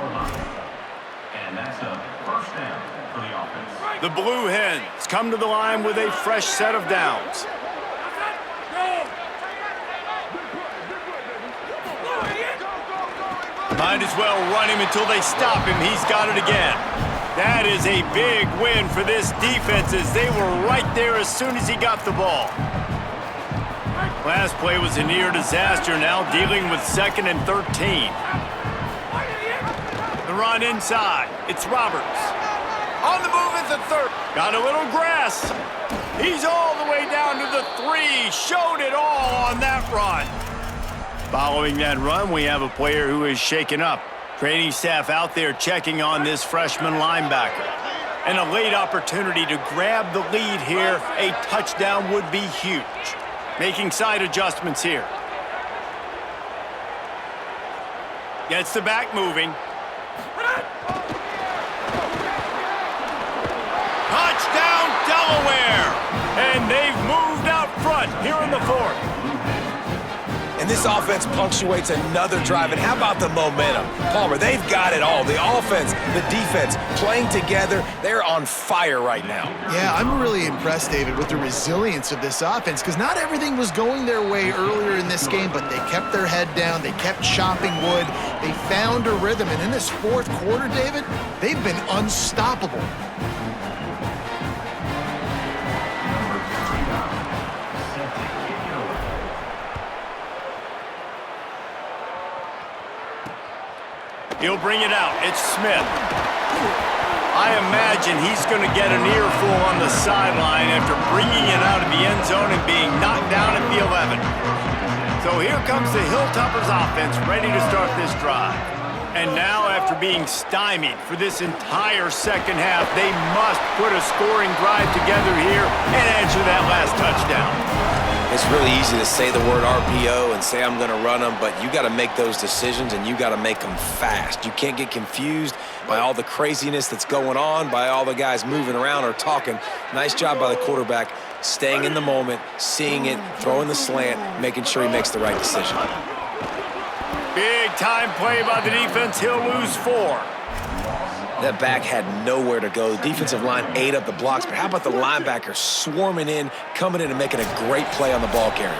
that's a 1st down for the offense. The Blue Hens come to the line with a fresh set of downs. Might as well run him until they stop him. He's got it again. That is a big win for this defense as they were right there as soon as he got the ball. Last play was a near disaster, now dealing with 2nd and 13. The run inside. It's Roberts. On the move at the 3rd. Got a little grass. He's all the way down to the 3. Showed it all on that run. Following that run, we have a player who is shaken up. Training staff out there checking on this freshman linebacker. And a late opportunity to grab the lead here. A touchdown would be huge. Making side adjustments here. Gets the back moving. Touchdown, Delaware! And they've moved out front here in the 4th. And this offense punctuates another drive. And how about the momentum? Palmer, they've got it all. The offense, the defense, playing together. They're on fire right now. Yeah, I'm really impressed, David, with the resilience of this offense because not everything was going their way earlier in this game, but they kept their head down. They kept chopping wood. They found a rhythm. And in this 4th quarter, David, they've been unstoppable. He'll bring it out. It's Smith. I imagine he's going to get an earful on the sideline after bringing it out of the end zone and being knocked down at the 11. So here comes the Hilltoppers offense ready to start this drive. And now, after being stymied for this entire 2nd half, they must put a scoring drive together here and answer that last touchdown. It's really easy to say the word RPO and say I'm going to run them, but you got to make those decisions and you got to make them fast. You can't get confused by all the craziness that's going on, by all the guys moving around or talking. Nice job by the quarterback, staying in the moment, seeing it, throwing the slant, making sure he makes the right decision. Big time play by the defense. He'll lose 4. That back had nowhere to go. The defensive line ate up the blocks, but how about the linebacker swarming in, coming in and making a great play on the ball carrier?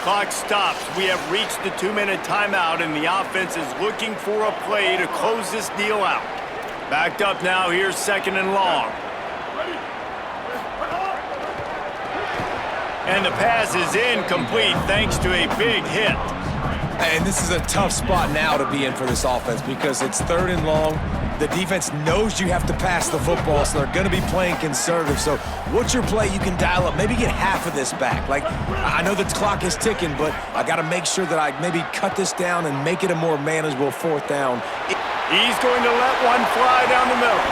Clock stops. We have reached the 2-minute timeout, and the offense is looking for a play to close this deal out. Backed up now. Here's 2nd and long. And the pass is incomplete thanks to a big hit. And this is a tough spot now to be in for this offense because it's 3rd and long. The defense knows you have to pass the football, so they're going to be playing conservative. So what's your play you can dial up? Maybe get half of this back. Like, I know the clock is ticking, but I got to make sure that I maybe cut this down and make it a more manageable 4th down. He's going to let one fly down the middle.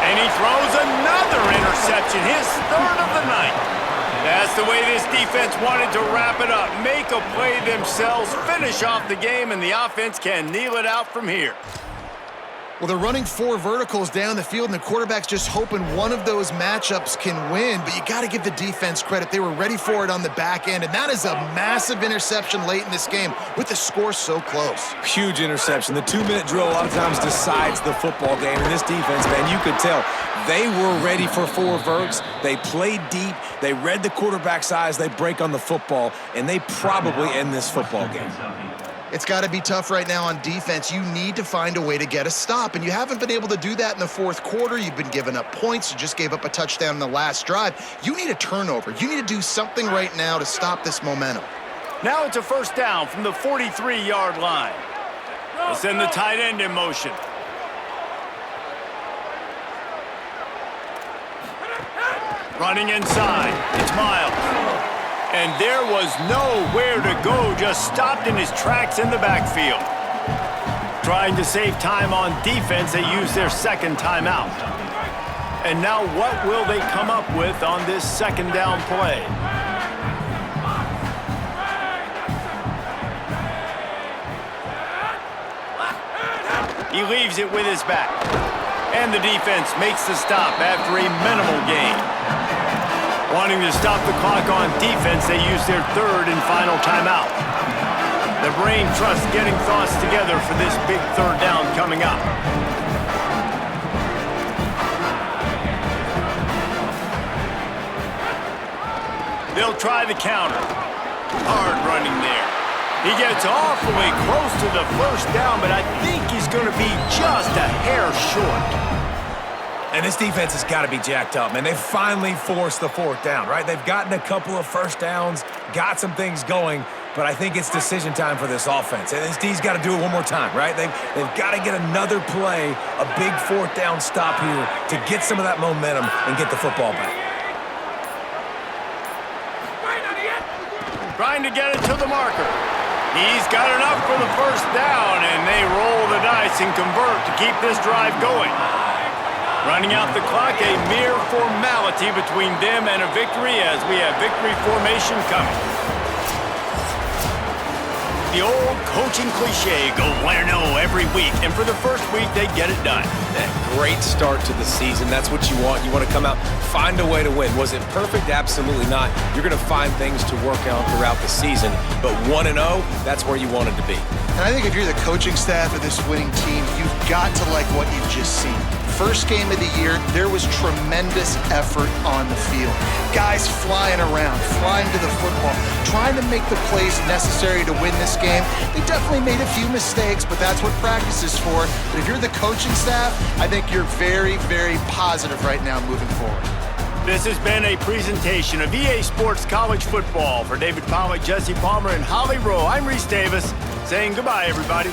And he throws another interception, his 3rd of the night. That's the way this defense wanted to wrap it up. Make a play themselves, finish off the game, and the offense can kneel it out from here. Well, they're running 4 verticals down the field, and the quarterback's just hoping one of those matchups can win. But you got to give the defense credit. They were ready for it on the back end, and that is a massive interception late in this game with the score so close. Huge interception. The 2-minute drill a lot of times decides the football game. And this defense, man, you could tell they were ready for 4 verts. They played deep. They read the quarterback's eyes. They break on the football, and they probably end this football game. It's got to be tough right now on defense. You need to find a way to get a stop, and you haven't been able to do that in the fourth quarter. You've been giving up points. You just gave up a touchdown in the last drive. You need a turnover. You need to do something right now to stop this momentum. Now it's a first down from the 43-yard line. They'll send the tight end in motion. Running inside, it's Miles. And there was nowhere to go, just stopped in his tracks in the backfield. Trying to save time on defense, they use their second timeout. And now what will they come up with on this second down play? He leaves it with his back. And the defense makes the stop after a minimal gain. Wanting to stop the clock on defense, they use their third and final timeout. The brain trust getting thoughts together for this big third down coming up. They'll try the counter. Hard running there. He gets awfully close to the first down, but I think he's going to be just a hair short. And this defense has got to be jacked up, man. They finally forced the 4th down, right? They've gotten a couple of first downs, got some things going, but I think it's decision time for this offense. And this D's got to do it one more time, right? They've got to get another play, a big 4th down stop here to get some of that momentum and get the football back. Trying to get it to the marker. He's got enough for the first down, and they roll the dice and convert to keep this drive going. Running out the clock, a mere formality between them and a victory as we have victory formation coming. The old coaching cliche, go 1-0 every week, and for the first week, they get it done. That great start to the season. That's what you want. You want to come out, find a way to win. Was it perfect? Absolutely not. You're going to find things to work on throughout the season, but 1-0, that's where you wanted to be. And I think if you're the coaching staff of this winning team, you've got to like what you've just seen. First game of the year, there was tremendous effort on the field. Guys flying around, flying to the football, trying to make the plays necessary to win this game. They definitely made a few mistakes, but that's what practice is for. But if you're the coaching staff, I think you're very, very positive right now moving forward. This has been a presentation of EA Sports College Football. For David Pollock, Jesse Palmer, and Holly Rowe, I'm Reese Davis, saying goodbye, everybody.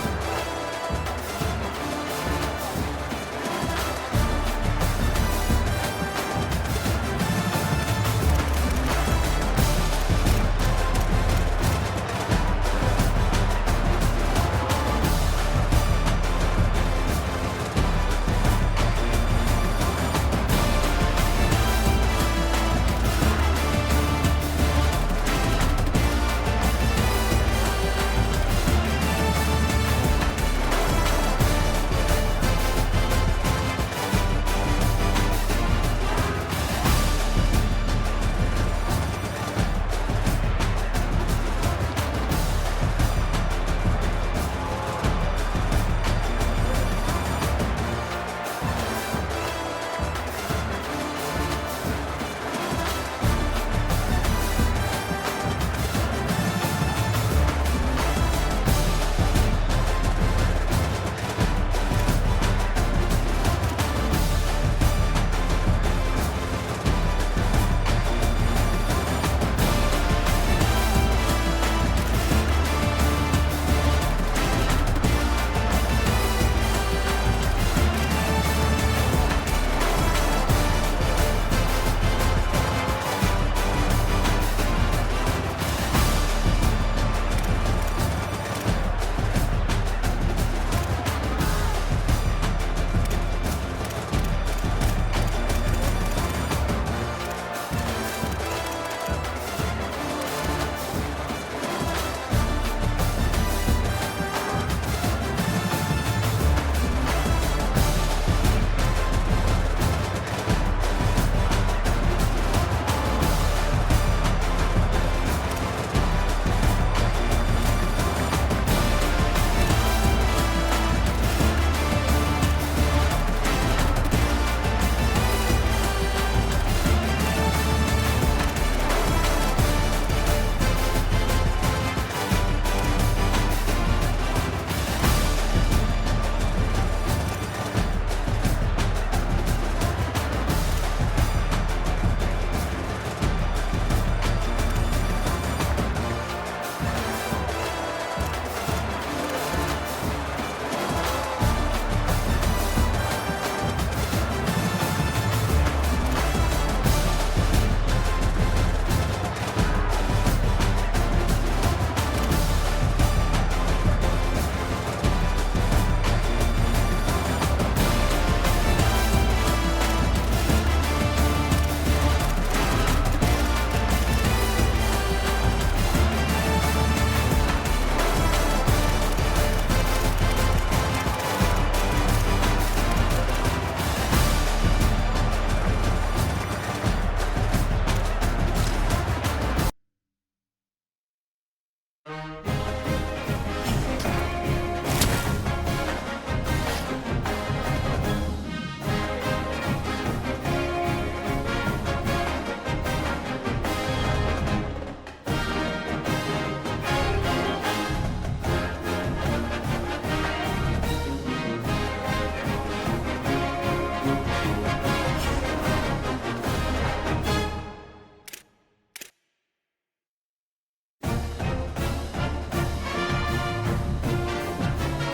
down.